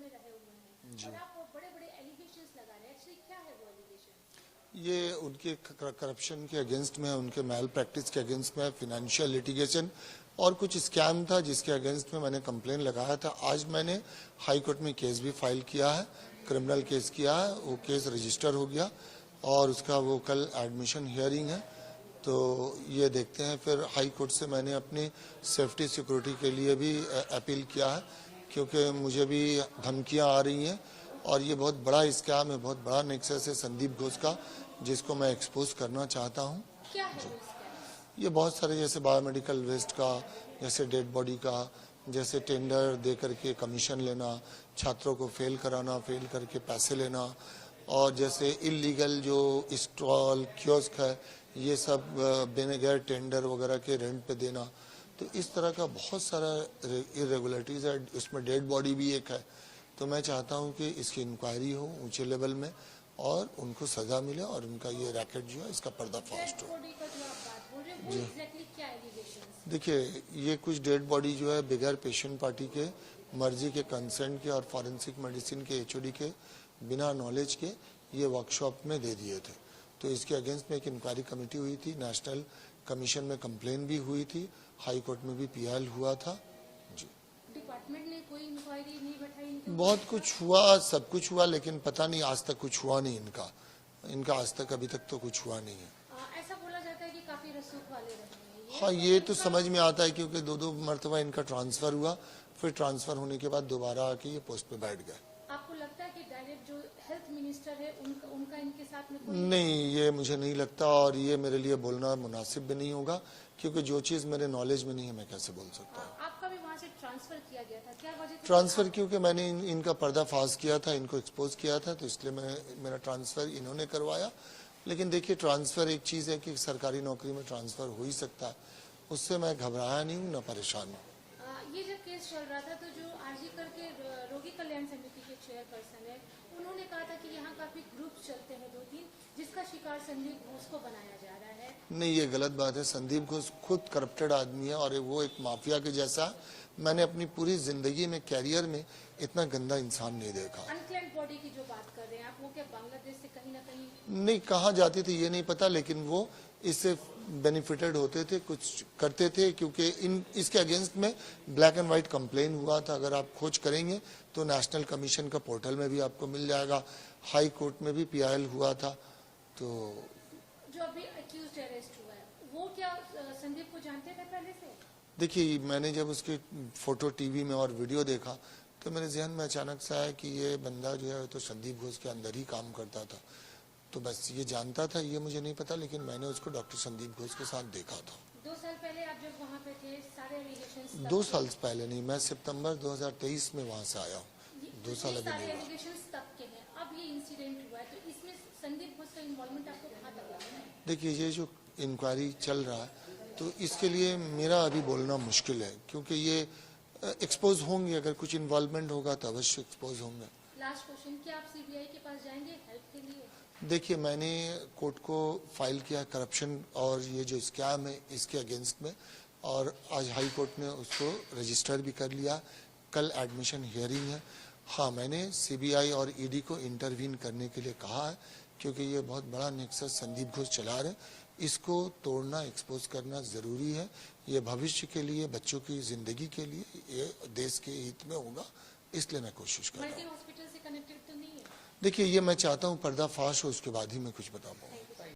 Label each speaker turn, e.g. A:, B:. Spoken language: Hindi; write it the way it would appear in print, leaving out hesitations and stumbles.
A: में रहे हुए हैं और आप बड़े-बड़े एलिगेशंस लगा रहे हैं, एक्चुअली क्या है वो एलिगेशन?
B: ये उनके करप्शन के अगेंस्ट में, उनके मैल प्रैक्टिस के अगेंस्ट में, फिनेंशियल लिटिगेशन और कुछ स्कैम था जिसके अगेंस्ट में मैंने कंप्लेन लगाया था। आज मैंने हाई कोर्ट में केस भी फाइल किया है, क्रिमिनल केस किया है, वो केस रजिस्टर हो गया और उसका वो कल एडमिशन हियरिंग है। तो ये देखते हैं, फिर हाई कोर्ट से मैंने अपनी सेफ्टी सिक्योरिटी के लिए भी अपील किया है, क्योंकि मुझे भी धमकियां आ रही हैं और ये बहुत बड़ा स्कैम है, बहुत बड़ा नेक्सस है संदीप घोष का, जिसको मैं एक्सपोज करना चाहता हूँ।
A: क्या है वो स्कैम?
B: ये बहुत सारे, जैसे बायोमेडिकल वेस्ट का, जैसे डेड बॉडी का, जैसे टेंडर दे करके कमीशन लेना, छात्रों को फेल कराना, फेल करके पैसे लेना, और जैसे इलीगल जो स्टॉल कियोस्क है ये सब बिना गैर टेंडर वगैरह के रेंट पे देना। तो इस तरह का बहुत सारा इरेगुलरिटीज है, उसमें डेड बॉडी भी एक है। तो मैं चाहता हूं कि इसकी इंक्वायरी हो ऊंचे लेवल में और उनको सजा मिले और उनका ये रैकेट जो है इसका पर्दाफाश हो। देखिए, ये कुछ डेड बॉडी जो है बगैर पेशेंट पार्टी के, मर्जी के, कंसेंट के और फॉरेंसिक मेडिसिन के एचओडी के बिना नॉलेज के ये वर्कशॉप में दे दिए थे। तो इसके अगेंस्ट में एक इंक्वायरी कमेटी हुई थी, नेशनल कमीशन में कंप्लेन भी हुई थी, हाई कोर्ट में भी पीआईएल हुआ था।
A: डिपार्टमेंट ने कोई इंक्वायरी नहीं बैठाई?
B: बहुत कुछ हुआ, सब कुछ हुआ, लेकिन पता नहीं आज तक कुछ हुआ नहीं इनका आज तक अभी तक तो कुछ हुआ नहीं है।
A: ऐसा बोला जाता है कि काफी रसूख वाले रहे हैं।
B: हाँ, ये तो समझ में आता है, क्योंकि दो मरतबा इनका ट्रांसफर हुआ, फिर ट्रांसफर होने के बाद दोबारा आके ये पोस्ट पे बैठ गए।
A: आपको लगता है कि डायरेक्ट जो हेल्थ मिनिस्टर है उनका इनके साथ में कोई?
B: नहीं, ये मुझे नहीं लगता और ये मेरे लिए बोलना मुनासिब भी नहीं होगा, क्योंकि जो चीज मेरे नॉलेज में नहीं है मैं कैसे बोल सकता हूँ।
A: आपका भी वहाँ से ट्रांसफर किया गया था, क्या वजह थी?
B: ट्रांसफर क्योंकि मैंने इनका पर्दाफाश किया था, इनको एक्सपोज किया था, तो इसलिए मेरा ट्रांसफर इन्होंने करवाया। लेकिन देखिए, ट्रांसफर एक चीज है कि सरकारी नौकरी में ट्रांसफर हो ही सकता है, उससे मैं घबराया नहीं हूँ, न परेशान हूँ।
A: ये जब केस चल रहा था तो जो आरजी करके रोगी कल्याण समिति के चेयरपर्सन है, उन्होंने कहा था कि यहाँ काफी ग्रुप चलते हैं 2-3, जिसका शिकार संदीप घोष को बनाया जा रहा है। नहीं,
B: ये गलत बात है। संदीप घोष खुद करप्टेड आदमी है और वो एक माफिया के जैसा। मैंने अपनी पूरी जिंदगी में, कैरियर में इतना गंदा इंसान नहीं देखा।
A: अनक्लेम्ड बॉडी की जो बात कर रहे हैं आप, वो क्या बांग्लादेश से कहीं ना कहीं?
B: नहीं, कहाँ जाती थी ये नहीं पता, लेकिन वो इससे बेनिफिटेड होते थे, कुछ करते थे, क्योंकि इसके अगेंस्ट में ब्लैक एंड व्हाइट कंप्लेन हुआ था। अगर आप खोज करेंगे तो नेशनल कमीशन का पोर्टल में भी आपको मिल जाएगा, हाई कोर्ट में भी पीआईएल हुआ था। तो
A: जो अभी अक्यूज्ड अरेस्ट हुआ है, वो क्या संदीप को जानते थे पहले से?
B: देखिए, मैंने जब उसके फोटो टीवी में और वीडियो देखा तो मेरे जहन में अचानक से आया कि ये बंदा जो है तो संदीप घोष के अंदर ही काम करता था। तो बस ये जानता था, ये मुझे नहीं पता, लेकिन मैंने उसको डॉक्टर संदीप घोष के साथ देखा था।
A: 2 साल पहले आप जब वहाँ पे थे, सारे एलिगेशंस
B: 2 साल पहले नहीं, मैं सितंबर 2023 में वहाँ से आया हूँ। 2 साल अभी नहीं हुआ।
A: एलिगेशंस तब के हैं, अब ये इंसिडेंट हुआ है, तो इसमें संदीप घोष का इन्वॉल्वमेंट आपको कहाँ तक लगा है?
B: देखिए, ये जो इंक्वायरी चल रहा है तो इसके लिए मेरा अभी बोलना मुश्किल है, क्योंकि ये एक्सपोज होंगे, अगर कुछ इन्वॉल्वमेंट होगा तो अवश्य एक्सपोज होंगे।
A: लास्ट क्वेश्चन, क्या आप सीबीआई के पास जाएंगे हेल्प के लिए?
B: देखिए, मैंने कोर्ट को फाइल किया करप्शन और ये जो स्कैम है इसके अगेंस्ट में, और आज हाई कोर्ट ने उसको रजिस्टर भी कर लिया। कल एडमिशन हियरिंग है। हाँ, मैंने सीबीआई और ईडी को इंटरवीन करने के लिए कहा है, क्योंकि ये बहुत बड़ा नेक्सस संदीप घोष चला रहे, इसको तोड़ना, एक्सपोज करना जरूरी है। ये भविष्य के लिए, बच्चों की जिंदगी के लिए, ये देश के हित में होगा, इसलिए मैं कोशिश कर रहा हूँ।
A: हॉस्पिटल से कनेक्टेड तो नहीं है?
B: देखिए, ये मैं चाहता हूँ पर्दाफाश हो, उसके बाद ही मैं कुछ बता पाऊँ।